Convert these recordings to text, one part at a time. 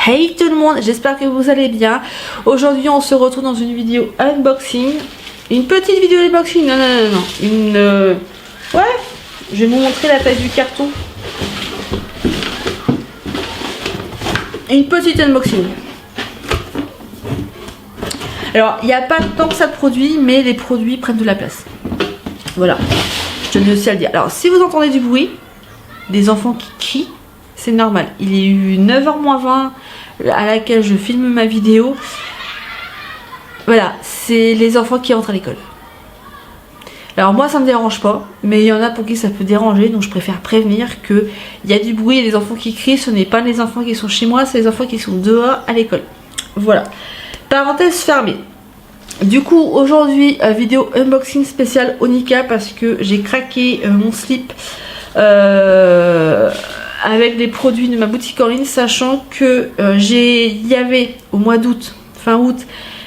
Hey tout le monde, j'espère que vous allez bien. Aujourd'hui on se retrouve dans une vidéo unboxing. Une petite vidéo unboxing, non. Ouais, je vais vous montrer la taille du carton. Une petite unboxing. Alors, il n'y a pas tant que ça de produits, mais les produits prennent de la place. Voilà, je tenais aussi à le dire. Alors, si vous entendez du bruit, des enfants qui crient, c'est normal. Il est eu 9h-20 à laquelle je filme ma vidéo. Voilà, c'est les enfants qui rentrent à l'école. Alors moi ça me dérange pas, mais il y en a pour qui ça peut déranger, donc je préfère prévenir qu'il y a du bruit et des enfants qui crient, ce n'est pas les enfants qui sont chez moi, c'est les enfants qui sont dehors à l'école. Voilà, parenthèse fermée. Du coup aujourd'hui vidéo unboxing spéciale Onika parce que j'ai craqué mon slip avec les produits de ma boutique en ligne, sachant que il y avait au mois d'août, fin août,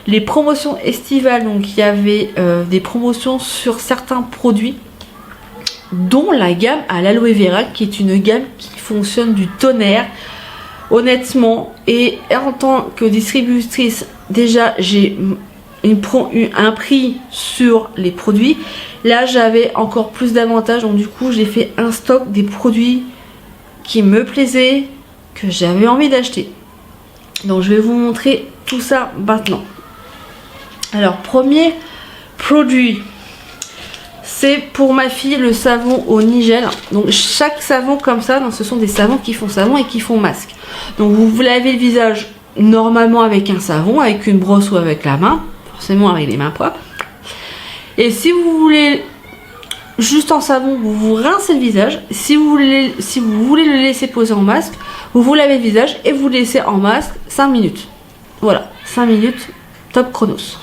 les promotions estivales. Donc il y avait des promotions sur certains produits, dont la gamme à l'aloe vera, qui est une gamme qui fonctionne du tonnerre honnêtement. Et en tant que distributrice, déjà j'ai eu un prix sur les produits. Là j'avais encore plus d'avantages, donc du coup j'ai fait un stock des produits qui me plaisaient, que j'avais envie d'acheter. Donc je vais vous montrer tout ça maintenant. Alors premier produit, c'est pour ma fille le savon au nigel. Donc chaque savon comme ça, donc ce sont des savons qui font savon et qui font masque. Donc vous lavez le visage normalement avec un savon, avec une brosse ou avec la main, forcément avec les mains propres. Et si vous voulez juste en savon, vous vous rincez le visage. Si vous voulez le laisser poser en masque, vous vous lavez le visage et vous laissez en masque 5 minutes. Voilà, 5 minutes, top chronos.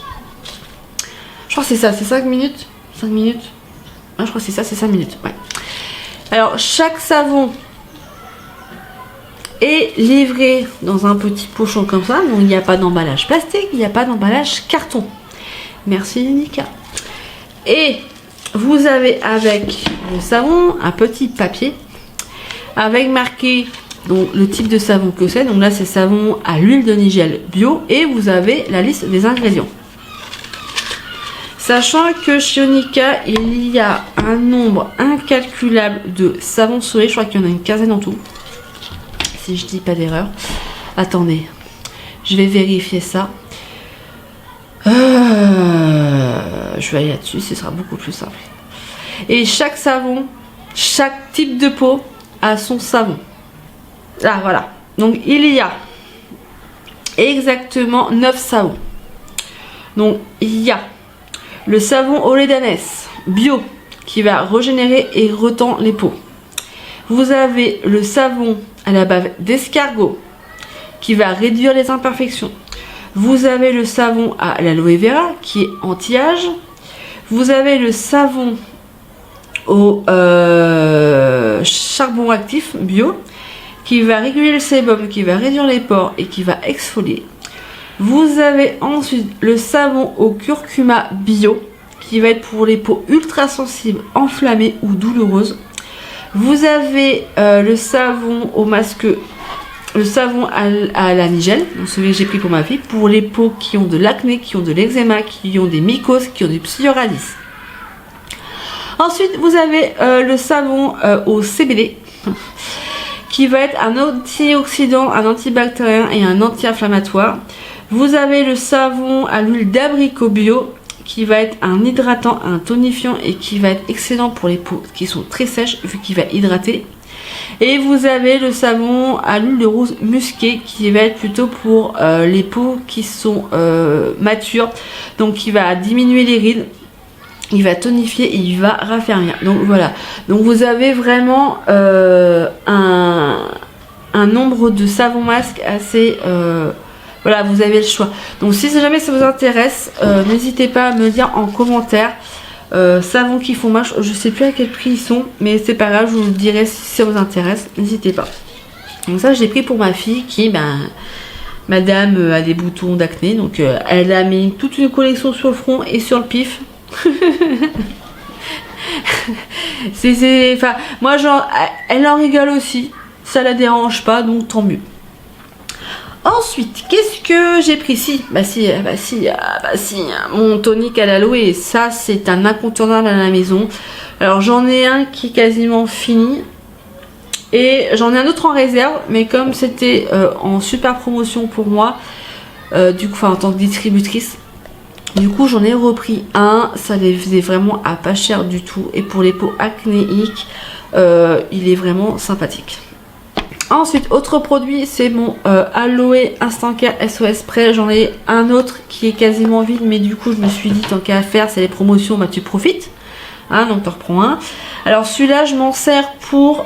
Je crois que c'est ça, c'est 5 minutes. 5 minutes. Ah, je crois que c'est ça, c'est 5 minutes. Ouais. Alors, chaque savon est livré dans un petit pochon comme ça. Donc, il n'y a pas d'emballage plastique, il n'y a pas d'emballage carton. Merci, Nika. Et vous avez avec le savon un petit papier avec marqué donc le type de savon que c'est. Donc là, c'est savon à l'huile de nigel bio. Et vous avez la liste des ingrédients. Sachant que chez Onika, il y a un nombre incalculable de savons soleil. Je crois qu'il y en a une quinzaine en tout. Si je dis pas d'erreur. Attendez, je vais vérifier ça. Je vais aller là-dessus, ce sera beaucoup plus simple. Et chaque savon, chaque type de peau a son savon. Là, voilà. Donc, il y a exactement 9 savons. Donc, il y a le savon au lait d'ânesse bio qui va régénérer et retend les peaux. Vous avez le savon à la bave d'escargot qui va réduire les imperfections. Vous avez le savon à l'aloe vera qui est anti-âge. Vous avez le savon au charbon actif bio qui va réguler le sébum, qui va réduire les pores et qui va exfolier. Vous avez ensuite le savon au curcuma bio qui va être pour les peaux ultra sensibles, enflammées ou douloureuses. Vous avez le savon au masque, le savon à la nigel, donc celui que j'ai pris pour ma fille, pour les peaux qui ont de l'acné, qui ont de l'eczéma, qui ont des mycoses, qui ont du psoriasis. Ensuite, vous avez le savon au CBD, qui va être un antioxydant, un antibactérien et un anti-inflammatoire. Vous avez le savon à l'huile d'abricot bio, qui va être un hydratant, un tonifiant et qui va être excellent pour les peaux qui sont très sèches, vu qu'il va hydrater. Et vous avez le savon à l'huile de rose musquée qui va être plutôt pour les peaux qui sont matures, donc qui va diminuer les rides, il va tonifier et il va raffermir. Donc voilà, donc vous avez vraiment un nombre de savons masques assez voilà, vous avez le choix. Donc si jamais ça vous intéresse, n'hésitez pas à me dire en commentaire. Savons qui font marche, je sais plus à quel prix ils sont, mais c'est pas grave, je vous dirai si ça vous intéresse, n'hésitez pas. Donc ça, je l'ai pris pour ma fille qui, madame a des boutons d'acné, donc elle a mis toute une collection sur le front et sur le pif. Enfin, moi, genre, elle en rigole aussi, ça la dérange pas, donc tant mieux. Ensuite, qu'est-ce que j'ai pris? Mon tonique à l'aloe, ça c'est un incontournable à la maison. Alors j'en ai un qui est quasiment fini et j'en ai un autre en réserve, mais comme c'était en super promotion pour moi, du coup, en tant que distributrice, du coup j'en ai repris un. Ça les faisait vraiment à pas cher du tout, et pour les peaux acnéiques, il est vraiment sympathique. Ensuite, autre produit, c'est mon Aloe Instant Care SOS Spray. J'en ai un autre qui est quasiment vide, mais du coup je me suis dit tant qu'à faire, c'est les promotions, bah tu profites, hein, donc t'en reprends un. Alors celui-là je m'en sers pour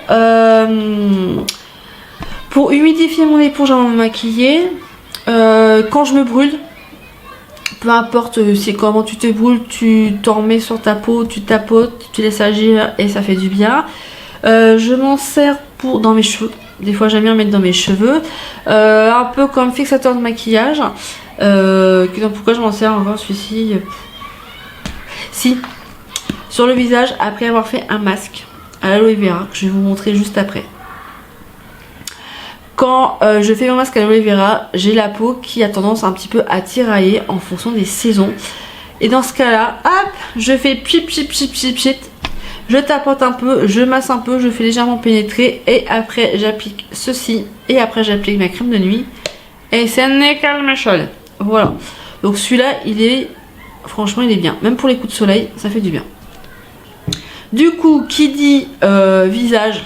humidifier mon éponge avant de me maquiller, quand je me brûle. Peu importe c'est comment tu te brûles, tu t'en mets sur ta peau, tu tapotes, tu laisses agir et ça fait du bien. Je m'en sers pour dans mes cheveux. Des fois j'aime bien mettre dans mes cheveux, un peu comme fixateur de maquillage. Pourquoi je m'en sers encore celui-ci? Si, sur le visage, après avoir fait un masque à l'aloe vera, que je vais vous montrer juste après. Quand je fais mon masque à l'aloe vera, j'ai la peau qui a tendance un petit peu à tirailler en fonction des saisons. Et dans ce cas-là, hop, je fais pchit, je tapote un peu, je masse un peu, je fais légèrement pénétrer et après j'applique ceci et après j'applique ma crème de nuit et c'est un calme-chol. Voilà. Donc celui-là, franchement, il est bien. Même pour les coups de soleil, ça fait du bien. Du coup, qui dit visage,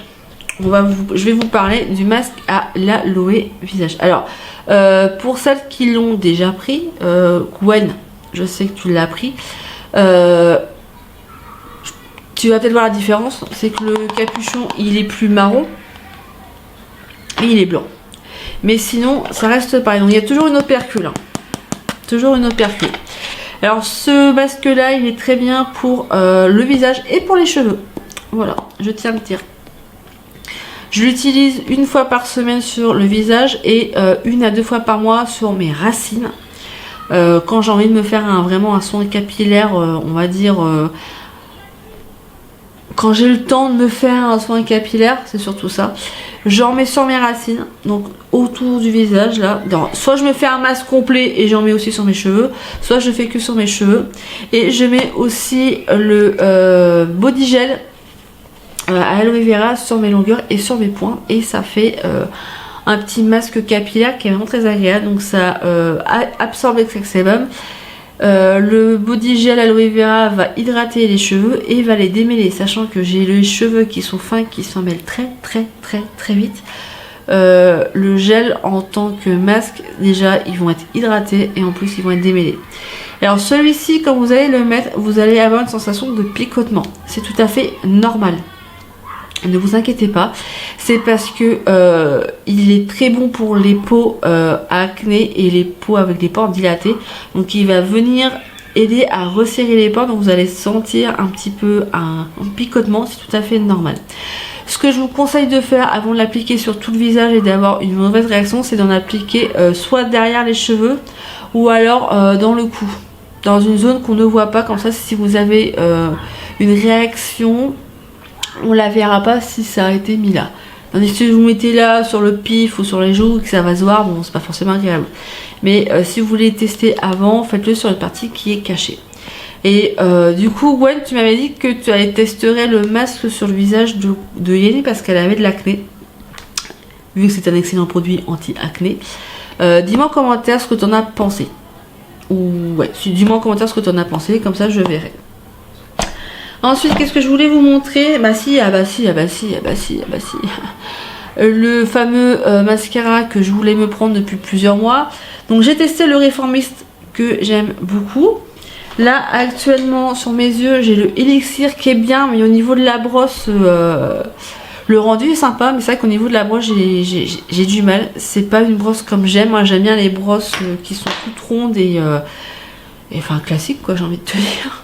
je vais vous parler du masque à l'aloe visage. Alors, pour celles qui l'ont déjà pris, Gwen, je sais que tu l'as pris. Tu vas peut-être voir la différence, c'est que le capuchon il est plus marron et il est blanc. Mais sinon ça reste pareil. Donc il y a toujours une opercule. Hein. Toujours une opercule. Alors ce masque là il est très bien pour le visage et pour les cheveux. Voilà, je tiens à le dire. Je l'utilise une fois par semaine sur le visage et 1 à 2 fois par mois sur mes racines. Quand j'ai envie de me faire vraiment un soin capillaire, on va dire... quand j'ai le temps de me faire un soin capillaire, c'est surtout ça. J'en mets sur mes racines, donc autour du visage là. Soit je me fais un masque complet et j'en mets aussi sur mes cheveux, soit je fais que sur mes cheveux. Et je mets aussi le body gel à aloe vera sur mes longueurs et sur mes points. Et ça fait un petit masque capillaire qui est vraiment très agréable. Donc ça absorbe l'extrait sébum. Le body gel aloe vera va hydrater les cheveux et va les démêler, sachant que j'ai les cheveux qui sont fins, qui s'en mêlent très vite. Le gel en tant que masque, déjà ils vont être hydratés et en plus ils vont être démêlés. Alors celui-ci, quand vous allez le mettre, vous allez avoir une sensation de picotement. C'est tout à fait normal. Ne vous inquiétez pas, c'est parce que il est très bon pour les peaux à acné et les peaux avec des pores dilatés. Donc il va venir aider à resserrer les pores, donc vous allez sentir un petit peu un picotement, c'est tout à fait normal. Ce que je vous conseille de faire avant de l'appliquer sur tout le visage et d'avoir une mauvaise réaction, c'est d'en appliquer soit derrière les cheveux ou alors dans le cou, dans une zone qu'on ne voit pas, comme ça si vous avez une réaction, on la verra pas si ça a été mis là. Tandis que si vous mettez là sur le pif ou sur les joues que ça va se voir, bon c'est pas forcément agréable. Mais si vous voulez tester avant, faites-le sur une partie qui est cachée. Et du coup Gwen, tu m'avais dit que tu testerais le masque sur le visage de Yeni parce qu'elle avait de l'acné. Vu que c'est un excellent produit anti-acné. Dis-moi en commentaire ce que tu en as pensé. Ou ouais, dis-moi en commentaire ce que tu en as pensé, comme ça je verrai. Ensuite, qu'est-ce que je voulais vous montrer? Le fameux mascara que je voulais me prendre depuis plusieurs mois. Donc j'ai testé le Réformiste que j'aime beaucoup. Là actuellement sur mes yeux j'ai le Elixir qui est bien, mais au niveau de la brosse le rendu est sympa, mais c'est vrai qu'au niveau de la brosse j'ai du mal. C'est pas une brosse comme j'aime. Moi j'aime bien les brosses qui sont toutes rondes et enfin classiques quoi, j'ai envie de te dire.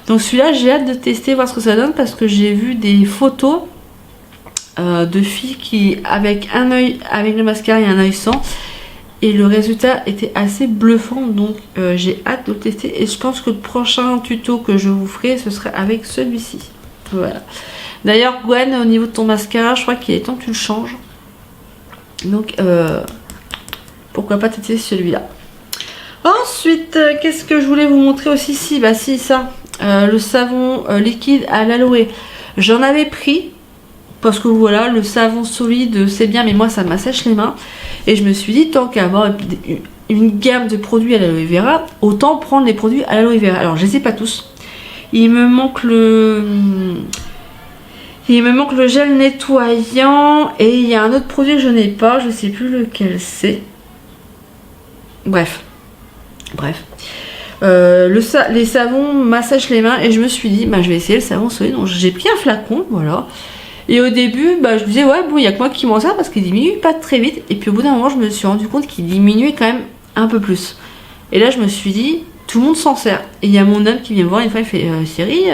Donc celui-là j'ai hâte de tester, voir ce que ça donne, parce que j'ai vu des photos de filles qui avec un œil avec le mascara et un œil sans, et le résultat était assez bluffant. Donc j'ai hâte de le tester et je pense que le prochain tuto que je vous ferai ce sera avec celui-ci. Voilà. D'ailleurs Gwen, au niveau de ton mascara je crois qu'il est temps que tu le changes. Donc pourquoi pas tester celui-là. Ensuite, qu'est-ce que je voulais vous montrer aussi? Si, bah si, ça, le savon liquide à l'aloe. J'en avais pris parce que voilà, le savon solide c'est bien, mais moi ça m'assèche les mains. Et je me suis dit, tant qu'à avoir une gamme de produits à l'aloe vera, autant prendre les produits à l'aloe vera. Alors je les ai pas tous. Il me manque le gel nettoyant et il y a un autre produit que je n'ai pas, je sais plus lequel c'est. Bref. Les savons m'assèchent les mains et je me suis dit, bah je vais essayer le savon solide. Donc j'ai pris un flacon, voilà. Et au début, bah, je me disais, ouais, bon, il n'y a que moi qui m'en sers parce qu'il diminue pas très vite. Et puis au bout d'un moment, je me suis rendu compte qu'il diminuait quand même un peu plus. Et là, je me suis dit, tout le monde s'en sert. Et il y a mon homme qui vient me voir une fois, il fait, Chérie,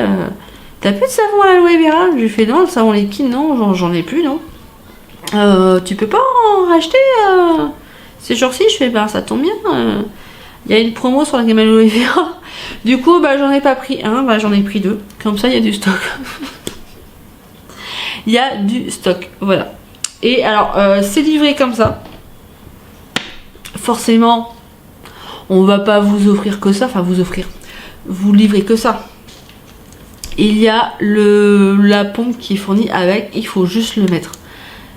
t'as plus de savon à l'aloe vera? Je lui fais, non, le savon liquide, non, j'en ai plus, non. Tu peux pas en racheter ces jours-ci? Je fais, bah ça tombe bien. Il y a une promo sur la gamme aloe vera. Du coup, bah j'en ai pas pris un, bah j'en ai pris deux. Comme ça, il y a du stock. Il y a du stock, voilà. Et alors, c'est livré comme ça. Forcément, on va pas vous offrir que ça. Enfin, vous livrez que ça. Il y a la pompe qui est fournie avec. Il faut juste le mettre.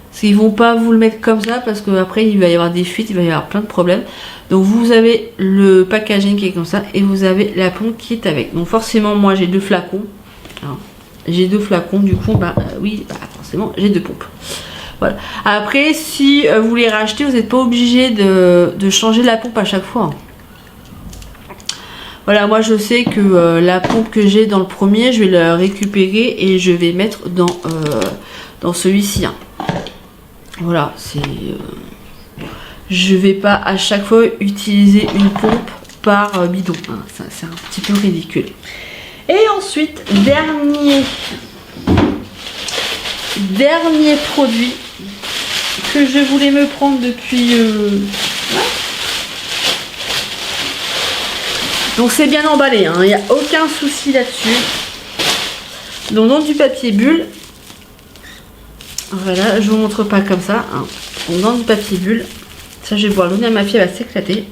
Parce qu'ils vont pas vous le mettre comme ça. Parce qu'après, il va y avoir des fuites. Il va y avoir plein de problèmes. Donc, vous avez le packaging qui est comme ça. Et vous avez la pompe qui est avec. Donc, forcément, moi, j'ai 2 flacons. Alors, j'ai 2 flacons, du coup, bah oui, bah, forcément, j'ai 2 pompes. Voilà. Après, si vous les rachetez, vous n'êtes pas obligé de changer la pompe à chaque fois. Voilà, moi je sais que la pompe que j'ai dans le premier, je vais la récupérer et je vais mettre dans celui-ci. Hein. Voilà, c'est... je vais pas à chaque fois utiliser une pompe par bidon. Hein. C'est un petit peu ridicule. Et ensuite, dernier produit que je voulais me prendre depuis... ouais. Donc c'est bien emballé, hein, il n'y a aucun souci là-dessus. Donc dans du papier bulle. Voilà, je vous montre pas comme ça. Hein. Donc dans du papier bulle. Ça je vais pouvoir le donner à ma fille, elle va s'éclater.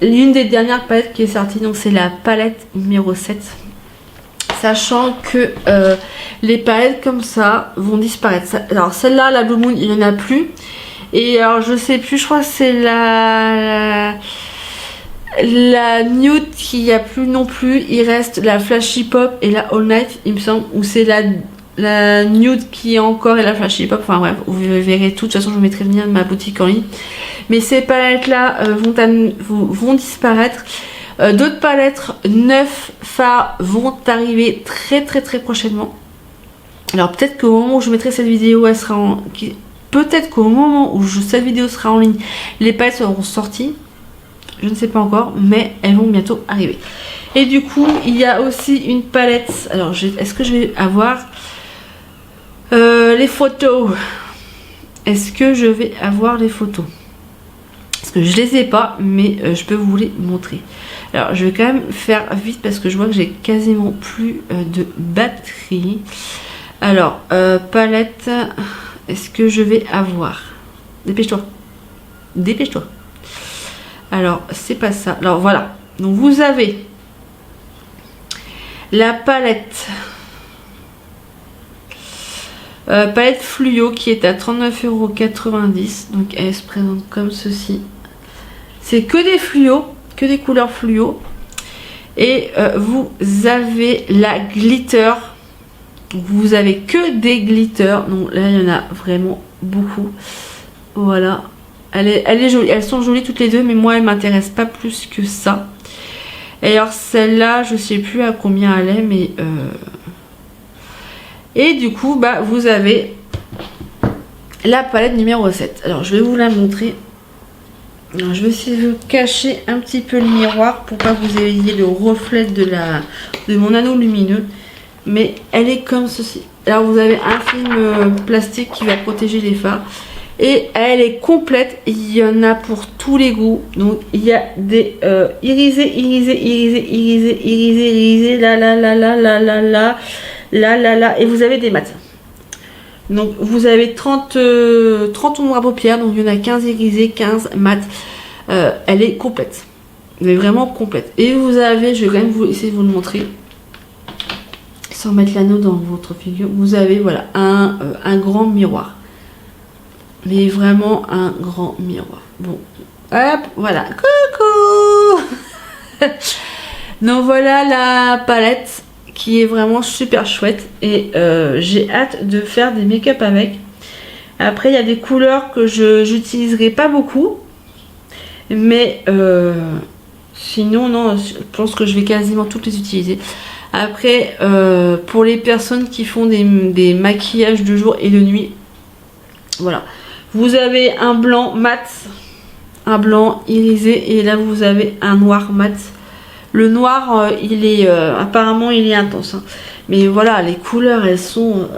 L'une des dernières palettes qui est sortie, donc c'est la palette numéro 7. Sachant que les palettes comme ça vont disparaître. Alors celle-là, la Blue Moon, il n'y en a plus. Et alors je sais plus, je crois que c'est la nude qui n'y a plus non plus. Il reste la Flashy Pop et la All Night, il me semble. Ou c'est la nude qui est encore et la Flashy Pop. Enfin bref, vous verrez tout. De toute façon, je vous mettrai le lien de ma boutique en ligne. Mais ces palettes là vont disparaître. D'autres palettes 9 fards vont arriver très prochainement. Alors peut-être qu'au moment où je mettrai cette vidéo, elle sera en... Peut-être qu'au moment où cette vidéo sera en ligne, les palettes seront sorties. Je ne sais pas encore, mais elles vont bientôt arriver. Et du coup, il y a aussi une palette. Alors, est-ce que je vais avoir les photos? Est-ce que je vais avoir les photos? Parce que je les ai pas, mais je peux vous les montrer. Alors, je vais quand même faire vite parce que je vois que j'ai quasiment plus de batterie. Alors, palette, est-ce que je vais avoir? Dépêche-toi. Dépêche-toi. Alors, c'est pas ça. Alors, voilà. Donc, vous avez la palette. Palette fluo qui est à 39,90 €. Donc, elle se présente comme ceci. C'est que des fluos, que des couleurs fluo. Et vous avez la glitter. Vous avez que des glitters. Donc là, il y en a vraiment beaucoup. Voilà. Elle est jolie. Elles sont jolies toutes les deux, mais moi, elle m'intéresse pas plus que ça. Et alors, celle-là, je sais plus à combien elle est, mais... Et du coup, bah, vous avez la palette numéro 7. Alors, je vais vous la montrer. Alors, je vais essayer de cacher un petit peu le miroir pour pas que vous ayez le reflet de mon anneau lumineux. Mais elle est comme ceci. Alors, vous avez un film plastique qui va protéger les fards. Et elle est complète, il y en a pour tous les goûts. Donc il y a des irisés, là, et vous avez des mats. Donc vous avez 30 ombres à paupières, donc il y en a 15 irisés, 15 mat. Elle est complète, elle est vraiment complète. Et vous avez, je vais quand même essayer de vous le montrer, sans mettre l'anneau dans votre figure, vous avez voilà un grand miroir. Mais vraiment un grand miroir. Bon, hop, voilà. Coucou. Donc voilà la palette qui est vraiment super chouette. Et j'ai hâte de faire des make-up avec. Après, il y a des couleurs que je n'utiliserai pas beaucoup. Mais sinon, non, je pense que je vais quasiment toutes les utiliser. Après, pour les personnes qui font des maquillages de jour et de nuit, voilà. Vous avez un blanc mat, un blanc irisé et là vous avez un noir mat. Le noir, il est apparemment il est intense. Hein. Mais voilà, les couleurs elles sont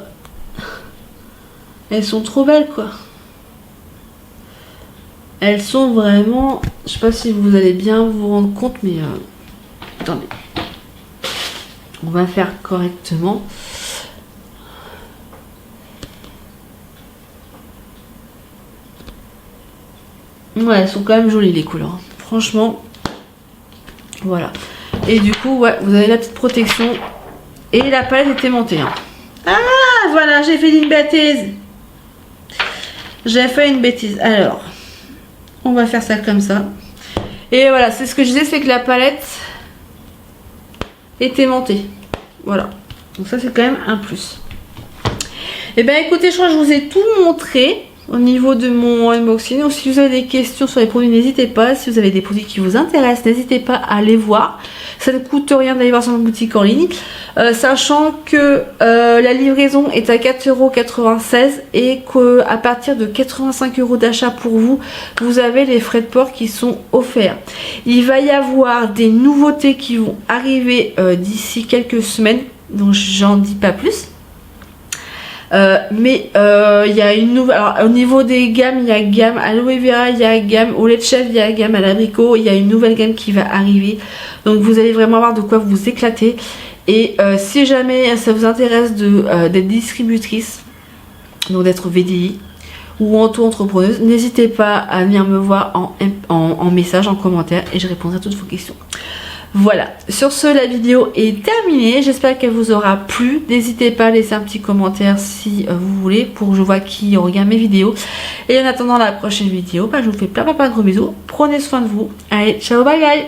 trop belles quoi. Elles sont vraiment, je sais pas si vous allez bien vous rendre compte, mais attendez, on va faire correctement. Ouais, elles sont quand même jolies les couleurs. Franchement, voilà. Et du coup, ouais, vous avez la petite protection. Et la palette est aimantée. Hein. Ah, voilà, j'ai fait une bêtise. J'ai fait une bêtise. Alors, on va faire ça comme ça. Et voilà, c'est ce que je disais, c'est que la palette est aimantée. Voilà. Donc ça, c'est quand même un plus. Et bien, écoutez, je crois que je vous ai tout montré. Au niveau de mon unboxing. Donc, si vous avez des questions sur les produits, n'hésitez pas. Si vous avez des produits qui vous intéressent, n'hésitez pas à les voir. Ça ne coûte rien d'aller voir sur ma boutique en ligne. Sachant que la livraison est à 4,96 € et qu'à partir de 85 € d'achat pour vous, vous avez les frais de port qui sont offerts. Il va y avoir des nouveautés qui vont arriver d'ici quelques semaines. Donc, j'en dis pas plus. Mais il y a une nouvelle. Alors, au niveau des gammes, il y a gamme aloe vera, il y a gamme au lait de chèvre, il y a gamme à l'abricot, il y a une nouvelle gamme qui va arriver. Donc vous allez vraiment avoir de quoi vous éclater. Et si jamais ça vous intéresse d'être distributrice, donc d'être VDI ou auto-entrepreneuse, n'hésitez pas à venir me voir en message, en commentaire, et je répondrai à toutes vos questions. Voilà, sur ce, la vidéo est terminée. J'espère qu'elle vous aura plu. N'hésitez pas à laisser un petit commentaire si vous voulez, pour que je vois qui regarde mes vidéos. Et en attendant la prochaine vidéo, je vous fais plein gros bisous. Prenez soin de vous. Allez, ciao, bye bye.